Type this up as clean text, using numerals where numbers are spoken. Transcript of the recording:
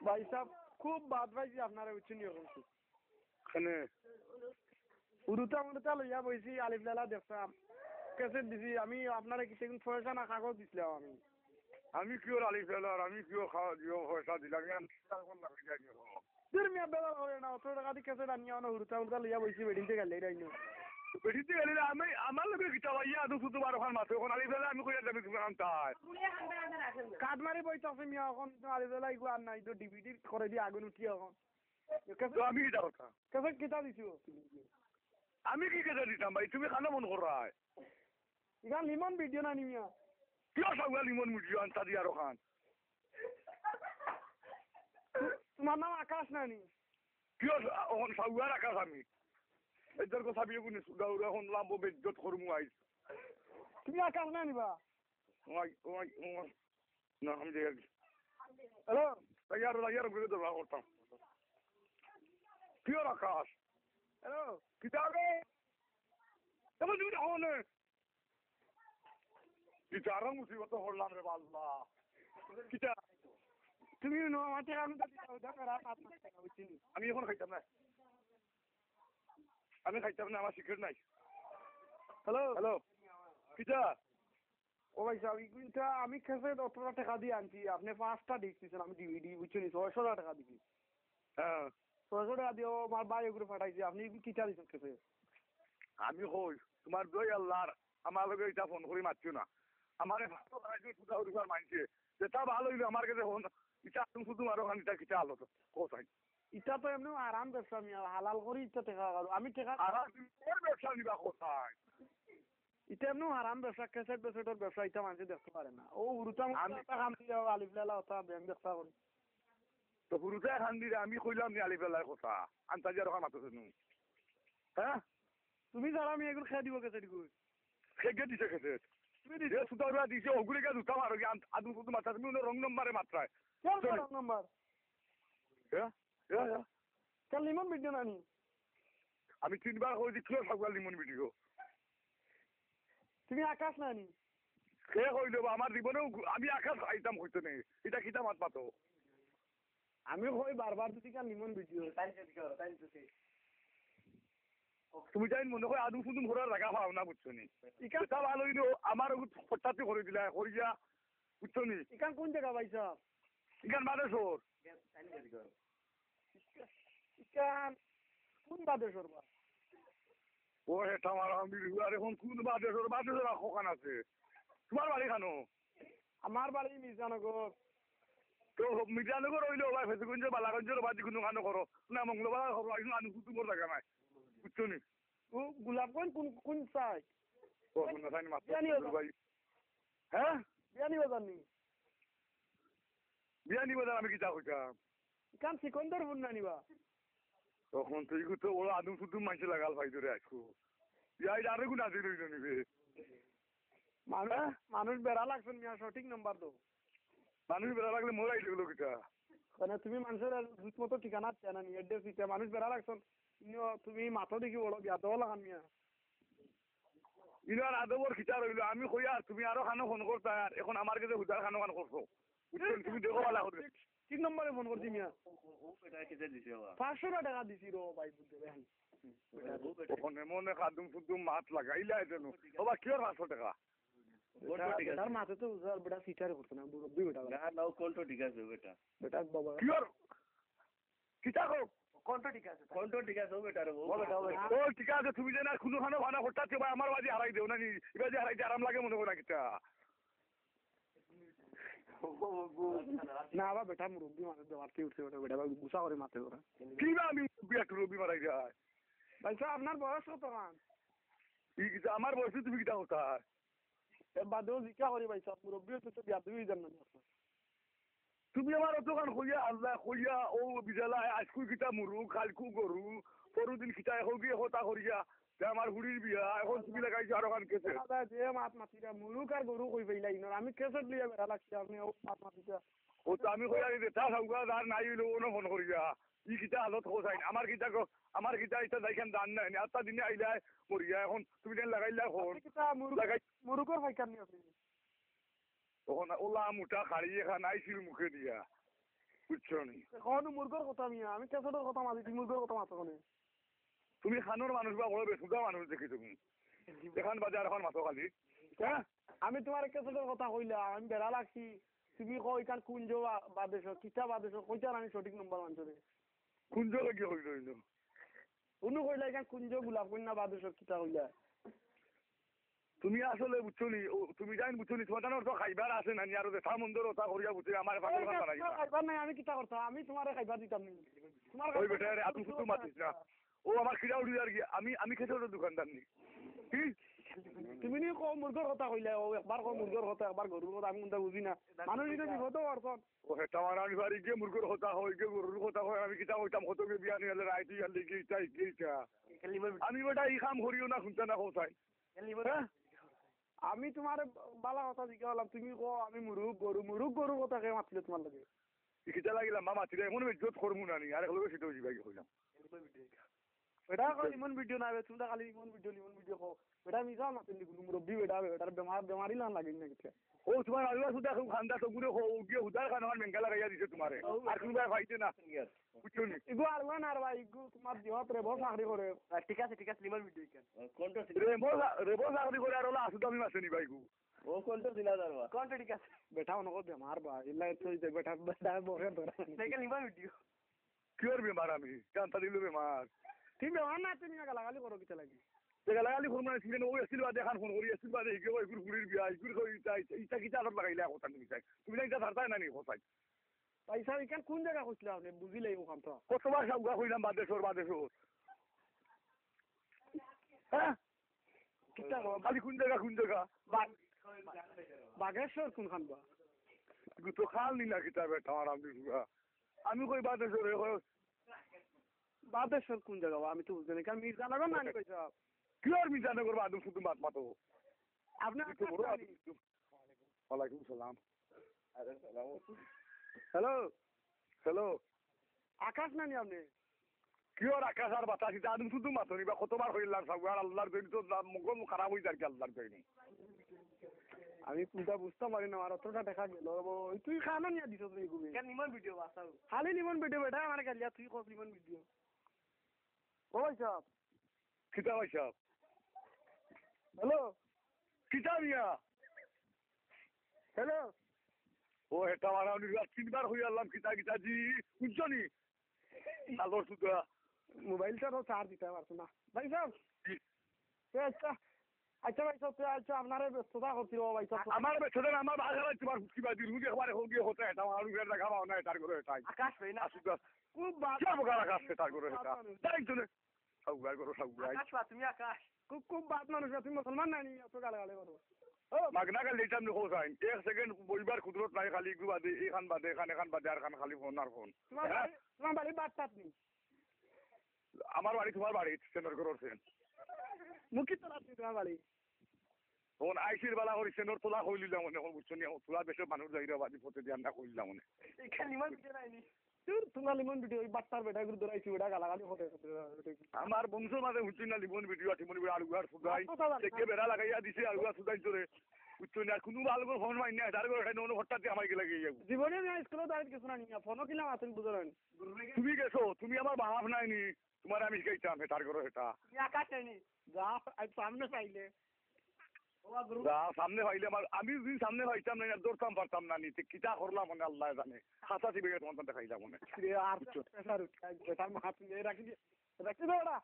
ভাই সাহেব খুব বাদ পাইছি আপনারা বুঝছেন করছি খানে উড়ুতা লইয়া বইছি আলিফ লালা দেখতাম কেসেট দিছি আমি আপনারা কিছু পয়সা না কাগজ দিছিলাম আমি কিয় আলি ফেলার আমি কিয় খাওয়া দিও পয়সা দিলাম মিয়া বেলা করে না 18 টাকা দিয়ে কেসেট আনিয়া না উড়ুতা লইয়া বইছি বেডিতে গেলে রাইনো বেটিতে গেলে আমি আমার লোকের কিতা ভাইয়া আদু শুধু বার ওখান মাত্র এখন আলি ফেলা আমি কইয়া যাবি তুমি তাই কাঠমারি বইতে আছে মিয়া এখন আলিফ লালা ইগু আর নাই তো ডিভিডি করে দিয়ে আগুন উঠি এখন তো আমি কিতা কথা কেসেট কিতা দিছো আমি কি কেটে দিতাম ভাই তুমি খানা মন করাই ইগান লিমন ভিডিও না নিমিয়া কিয় সাগুয়া লিমন মুড়িও আনতা দিয়া রখান তোমার নাম আকাশ নানি কিয় এখন সাগুয়ার আকাশ আমি এদের কথা বিয়ে কোনে সুদাউর এখন লাম্ব বেজ্জত করমু আইস তুমি আকাশ নানি বা ওই ওই না আমি যে হ্যালো ইয়ার করে দেবো করতাম কিয় আকাশ হ্যালো কিতা রে তবে তুমি হনে কিতা আর মুসিবত হলাম রে আল্লাহ কিতা তুমি নো মাঠে আমি তো দেখা রাত আত্মা বুঝছিনি আমি এখন খাইতাম না আমি খাইতাম না আমার সিক্রেট নাই হ্যালো হ্যালো কিতা ও ভাই সাহেব ইগুনটা আমি খেসে 18 টাকা দিয়ে আনছি আপনি 5টা দেখতেছেন আমি ডিভিডি বুঝছেন 600 টাকা দিছি হ্যাঁ 600 টাকা দিয়ে আমার ভাই ওগুলো পাঠাইছি আপনি কিটা দিছেন খেসে আমি কই তোমার দই আল্লাহর আমার লগে এটা ফোন করি মারছো না আমারে ভালো লাগাইছে সুদা উড়িবার মানছে যেটা ভালো হইলো আমার কাছে ফোন এটা তুমি শুধু আরো খান এটা কিটা আলো তো কোথায় এটা তো এমনি আরাম ব্যবসা আমি হালাল করি এটা টাকা আমি টাকা আর তুমি কোন ব্যবসা নিবা কোথায় এটা এমনি আরাম ব্যবসা কেসেট বেসেটের ব্যবসা এটা মানুষ দেখতে পারে না ও উড়ুতাম আমি কাম দিয়ে আলিফ লালা ওটা ব্যাংক ব্যবসা করি তো হুরুতে খান দিলে আমি কইলাম নি আলি ফেলার কথা আন্তাজি আর খান মাতো নু হ্যাঁ তুমি ছাড়া আমি এগুলো খেয়ে দিব কেসেট গুলো খেগে দিছে খেতে তুমি দিছে সুদা উড়া দিছে ওগুলিকে দুটা মারো কি আদু শুধু মাত্রা তুমি রং নম্বরে মাত্রায় কেন নাম্বার হ্যাঁ হ্যাঁ কেন লিমন ভিডিও নানি আমি 3বার কই দিছিল সকাল লিমন ভিডিও তুমি আকাশ নানি সে কইলো আমার জীবনেও আমি আকাশ খাইতাম হইতো নেই এটা কিতা মাত পাতো আমি কই বারবার যদি কেন লিমন ভিডিও তুমি যাই মনে হয় আদু ফুদুম ঘোরার জায়গা পাও না বুঝছো নি এটা ভালো হইলো আমার হঠাৎই করে দিলা করিয়া বুঝছো নি ইকান কোন জায়গা পাইছা ইখান বাদেশ্বর ইকান কোন বাদেশ্বর বা ও হেটা আমার আমি আর এখন কোন বাদেশ্বর কোখান আছে তোমার বাড়ি খানো আমার বাড়ি মির্জানগর তো মির্জানগর হইলো ভাই ফেসুগঞ্জ বালাগঞ্জের বাদি কোনো খানো করো না মঙ্গলবার করো আইনো আনু ফুদুমর জায়গা নাই বুঝছো নি ও গোলাপগঞ্জ কোন কোন সাইড ও কোন সাইন মাত্র ভাই হ্যাঁ বিয়ানি বাজার নি বিয়ানি বাজার আমি কিতা কইতাম ইকান সিকন্দরপুর না নিবা তখন তুই তো ওরা আদম শুধু মানুষ লাগাল ভাই ধরে আসবো ইয়াই আরে গুণ আছে রইল নিবে মানুষ বেড়া লাগছেন মিয়া সঠিক নাম্বার তো মানুষ বেড়া লাগলে মোরাই লাগলো কিটা মানে তুমি মানুষের জুত মতো ঠিকানা চেনা নি এড্রেস দিতে মানুষ বেড়া লাগছেন তুমি মাথা দেখি বলো বিয়া দেওয়া লাগান মিয়া ইনার আদবর খিচা রইলো আমি কইয়া তুমি আরো খানো ফোন করতা আর এখন আমার কাছে হুদার খানো খান করছো বুঝছেন তুমি দেখো ভালো করে ঠিক নম্বরে ফোন করছি মিয়া 500 টাকা দিছি রো ভাই বুঝতে দেখেন ওখানে মনে কাদুম শুধু মাছ লাগাইলা যেন বাবা কিয় 500 টাকা তার মাথা তো বেটা সিটারে করতো না দুই বেটা না কোনটা ঠিক আছে বেটা বেটা বাবা কিয় কিটা কো কোনটা ঠিক আছে কোনটা ঠিক আছে বেটা রে ও ঠিক আছে তুমি যে না কোনো খানো ভানা হঠাৎ ভাই আমার বাজি হারাই দেও না নি এবার যে হারাইতে আরাম লাগে মনে হয় কিটা না বা বেটা মুরব্বী মানুষ দেওয়ারতে উঠছে বেটা বেটা গুসা করে মাথে ওরা কি না আমি একটু রবি মারাই যায় ভাই সাহেব আপনার বয়স কত মান আমার বয়সে তুমি কিটা হতা বাদেও জিজ্ঞা করি ভাই সাহেব মুরব্বী হচ্ছে তো বিয়া দুই জান না তুমি আমার দোকান কইয়া আল্লাহ কইয়া ও বিজালা আজকু কিটা মুরু কালকু গরু পরদিন কিটা এখন গিয়ে হতা করিয়া আমার হুড়ির বিয়া এখন তুমি লাগাইছো আরো কান কেসে যে মাত মাতিরা মুরুক আর গরু কই পাইলা ইনর আমি কেসেট লিয়া বেড়া লাগছে আপনি ও মাত মাতিটা ও তো আমি কইয়া দিতে তা সবগা আর নাই হইলো ওনো ফোন করিয়া ই কিটা হালত হোসাইন আমার কিটা এটা দেখেন দান নাই আত্তা দিনে আইলা মরিয়া এখন তুমি দেন লাগাইলা ফোন লাগাই মুরুকর ফাইকার নি আপনি তখন ওলা মুটা খাড়িয়ে খান আইছিল মুখে দিয়া বুঝছো নি কখনো মুরগর কথা মিয়া আমি কেসেটের কথা মাঝি তুই মুরগর কথা মাথো কোনে তুমি খানোর মানুষ বা বড় বেসুদা মানুষ দেখি তুমি এখন বাজার এখন মাথো খালি হ্যাঁ আমি তোমার কেসেটের কথা কইলাম আমি বেড়া লাগছি তুমি কই কান কুঞ্জ বাদেশ কিতা বাদেশ কইতার আমি সঠিক নম্বর মানছরে কুঞ্জ লাগি হইল হইল উনু কইলা কান কুঞ্জ গোলাপ কন্যা বাদেশ কিতা কইলা তুমি আসলে বুঝছো নি তুমি জানি বুঝছো নি তোমার তো খাইবার আছে না আর দেখা মন্দির ওটা করিয়া বুঝছি আমার পাগল খান বানাই খাইবার নাই আমি কিতা করতাম আমি তোমারে খাইবার দিতাম নি তোমার ওই বেটা রে আতু ফুতু মাতিস না ও আমার খিদা উঠি আর কি আমি খেতে ওটা দোকানদার নি কি তুমি নি কো মুরগর কথা কইলা ও একবার কো মুরগর কথা একবার গরুর কথা আমি কোনটা বুঝি না মানুষ এটা বিপদ অর্থন ও হেটা মারানি বাড়ি গিয়ে মুরগর হতা হয় গিয়ে গরুর কথা হয় আমি কিতা হইতাম হতো গে বিয়া নিয়ে রাইতি আর লিখি ইটা আমি বেটা এই কাম করিও না শুনতে না কোথায় হ্যাঁ আমি তোমার বালা কথা জিজ্ঞাসা করলাম তুমি কো আমি মুরুগ গরু কথা কে মাতলে তোমার লাগে কিতা লাগিলাম মামা তিরে এমন ইজ্জত করমু না নি আর হলো সেটাও জিবাই হইলাম বেটা কো ইমন ভিডিও না বে তুমি খালি ইমন ভিডিও কো বেটা মিজা মাতলি গুলু মুরব্বি বেটার বেমারি লান লাগে না কিতা ও তোমার আলুয়া সুদা খুব খান্দা তো গুলো গিয়ে হুদার খান আমার মেঙ্গা লাগাইয়া দিছে তোমারে আর তুমি ভাই ফাইতে না বুঝছো নি ইগু আরওয়ান আর ভাই ইগু তোমার দিহত রে বহুত চাকরি করে ঠিক আছে লিমন ভিডিও কেন কোনটা রেবো চাকরি করে আর ওলা আসু আমি মাসে নি ভাই গু ও কোনটা দিলা দারবা কোনটা ঠিক আছে বেটা অনকো বেমার বা ইল্লা তো বেটা বরে ধরা সাইকেল লিমন ভিডিও কি আর বেমার আমি জানতা দিল বেমার তুমি বেমার না তুমি গালাগালি করো কিতা লাগে দেখা লাগালি ফোন মানে ছিলেন ওই আসছিল বাদে এখন ফোন করি আসছিল বাদে হিকে ওই গুড়ির বিয়া গুড়ি কই ইটা কিটা আদত লাগাইলে কথা তুমি চাই তুমি না ইটা ধারতাই না নি কোথায় পয়সা ইকান কোন জায়গা কইছিলা আপনি বুঝিলাই ওখান তো কতবার সাবগা কইলাম বাদেশ্বর হ্যাঁ কিতা খালি কোন জায়গা বাগেশ্বর কোনখান বা তো খাল নি না কিতা বেটা আমার আমি কই বাদেশ্বর বাদেশ্বর কোন জায়গা আমি তো বুঝতে নাই কারণ মির্জানগর না কইছা কি আর মিজানে করবো আদম শুধু মাত মাতো আপনি ওয়ালাইকুম সালাম হ্যালো হ্যালো আকাশ নানি আপনি কি আর আকাশ আর বাতাস এটা আদম শুধু মাতো নিবা কতবার হইলাম সব আর আল্লাহর জন্য তো মগল খারাপ হয়ে যায় আল্লাহর জন্য আমি কোনটা বুঝতে পারি না আর অতটা দেখা গেল তুই খানা নিয়ে দিছ তুই ঘুমে কেন নিমন ভিডিও বাসাও খালি নিমন ভিডিও বেটা আমার কাছে তুই কস নিমন ভিডিও ওই সব কিতা ভাইসা হ্যালো কিতা মিয়া হ্যালো ও এটা মারা তিনবার হয়ে আল্লাম কিতা জি বুঝছো নি আলোর সুদা মোবাইলটা তো চার্জ দিতে পারছো না ভাই সাহেব আচ্ছা আচ্ছা ভাই সাহেব আচ্ছা আপনারে ব্যস্ততা করছিল ভাই সাহেব আমার বেছরে আমার বাজারে তোমার হুকি বাদি রুজি একবারে হোক গিয়ে হতে এটা আমার রুগের দেখা পাও না এটার করে এটাই আকাশ ভাই না সুদা খুব বাদ সব গালা কাছে তার করে এটা তাই জন্য সব গাল আকাশ বা তুমি আকাশ খুব বাদ মানুষ তুমি মুসলমান নাই অত গালাগালি করো মাগনা কাল লেটাম দেখো সাইন এক সেকেন্ড বইবার কুদরত নাই খালি গু বাদে এখান বাদে এখান বাদে আর খান খালি ফোন আর ফোন তোমার বাড়ি বাদটাত নি আমার বাড়ি তোমার বাড়ি সেন্টার করো সেন মুখি তোলা তোমার বাড়ি তখন আইসির বেলা করি সেন্টার তোলা হইলিলাম মনে এখন বুঝছো নি তোলা বেশি মানুষ যাইরা বাদি পথে দিয়ে আমরা কইলাম মনে এখানে নিমন ভিডিও নাইনি তোমার লিমন ভিডিও ওই বাট্টার বেটা গুলো ধরাইছি ওটা গালাগালি হতে আমার বংশ মাঝে বুঝছি না লিমন ভিডিও আছে মনে আলুয়ার সুদাই দেখে বেড়া লাগাইয়া দিছে আলুয়া সুদাই চলে বুঝছো না কোনো ভালো করে ফোন মাইনি তার করে এটা অন্য হঠাৎ আমার গেলে গিয়ে যাবো জীবনে আমি স্কুলে দাঁড়িয়ে কিছু না নিয়ে ফোনও কিলাম আসেন বুঝলেন তুমি গেছো তুমি আমার বাপ নাইনি তোমার আমি শিখাইতাম তার করে এটা আকাশ নাইনি যা সামনে পাইলে সামনে পাইলে আমার আমি যদি সামনে পাইতাম না দৌড়তাম পারতাম না নিতে কিতা করলাম মনে আল্লাহ জানে হাসা দিবে তোমার দেখাইলাম মনে আর বেটার মাথা রাখি রাখি দাও